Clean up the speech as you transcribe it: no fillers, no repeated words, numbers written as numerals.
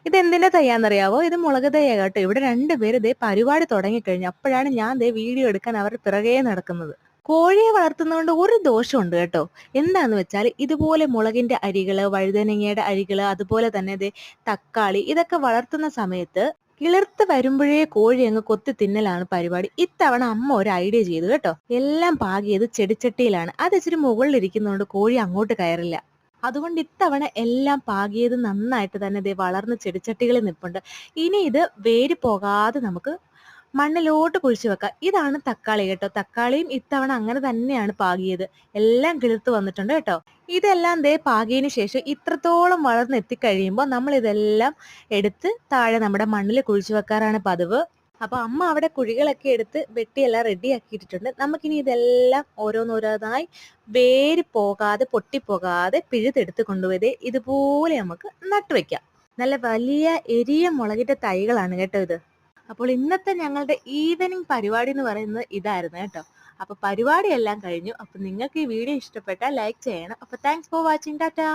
ഇതെന്തിന്റെ തയ്യാന്നറിയാവോ? ഇത് മുളക് തയ്യാ കേട്ടോ. ഇവിടെ രണ്ടുപേര് ദേ പരിപാടി തുടങ്ങിക്കഴിഞ്ഞു. അപ്പോഴാണ് ഞാൻ ദേ വീഡിയോ എടുക്കാൻ അവരുടെ പിറകേ നടക്കുന്നത്. കോഴിയെ വളർത്തുന്നതുകൊണ്ട് ഒരു ദോഷമുണ്ട് കേട്ടോ. എന്താന്ന് വെച്ചാൽ ഇതുപോലെ മുളകിന്റെ അരികള്, വഴുതനങ്ങയുടെ അരികള്, അതുപോലെ തന്നെ ദേ തക്കാളി ഇതൊക്കെ വളർത്തുന്ന സമയത്ത് കിളിർത്ത് വരുമ്പോഴേ കോഴി അങ്ങ് കൊത്തി തിന്നലാണ് പരിപാടി. ഇത്തവണ അമ്മ ഒരു ഐഡിയ ചെയ്തു കേട്ടോ. എല്ലാം പാകിയത് ചെടിച്ചട്ടിയിലാണ്. അത് ഇച്ചിരി മുകളിലിരിക്കുന്നതുകൊണ്ട് കോഴി അങ്ങോട്ട് കയറില്ല. അതുകൊണ്ട് ഇത്തവണ എല്ലാം പാകിയത് നന്നായിട്ട് തന്നെ ദേ വളർന്ന് ചെടിച്ചട്ടികളിൽ നിൽപ്പുണ്ട്. ഇനി ഇത് വേര് പോകാതെ നമുക്ക് മണ്ണിലോട്ട് കുഴിച്ചു വെക്കാം. ഇതാണ് തക്കാളി കേട്ടോ. തക്കാളിയും ഇത്തവണ അങ്ങനെ തന്നെയാണ് പാകിയത്. എല്ലാം കിളിർത്ത് വന്നിട്ടുണ്ട് കേട്ടോ. ഇതെല്ലാം ദേ പാകിയതിന് ശേഷം ഇത്രത്തോളം വളർന്നെത്തിക്കഴിയുമ്പോൾ നമ്മൾ ഇതെല്ലാം എടുത്ത് താഴെ നമ്മുടെ മണ്ണിൽ കുഴിച്ചു വെക്കാറാണ് പതിവ്. അപ്പൊ അമ്മ അവിടെ കുഴികളൊക്കെ എടുത്ത് വെട്ടിയെല്ലാം റെഡി ആക്കിയിട്ടുണ്ട്. നമുക്കിനി ഇതെല്ലാം ഓരോന്നോരോന്നായി വേര് പോകാതെ പൊട്ടിപ്പോകാതെ പിഴുതെടുത്ത് കൊണ്ടുപോയി ഇതുപോലെ നമുക്ക് നട്ടുവെക്കാം. നല്ല വലിയ എരിയ മുളകിന്റെ തൈകളാണ് കേട്ടോ ഇത്. അപ്പോൾ ഇന്നത്തെ ഞങ്ങളുടെ ഈവനിങ് പരിപാടി എന്ന് പറയുന്നത് ഇതായിരുന്നു കേട്ടോ. അപ്പൊ പരിപാടി എല്ലാം കഴിഞ്ഞു. അപ്പൊ നിങ്ങൾക്ക് ഈ വീഡിയോ ഇഷ്ടപ്പെട്ടാൽ ലൈക്ക് ചെയ്യണം. അപ്പൊ താങ്ക്സ് ഫോർ വാച്ചിങ്. ടാറ്റാ.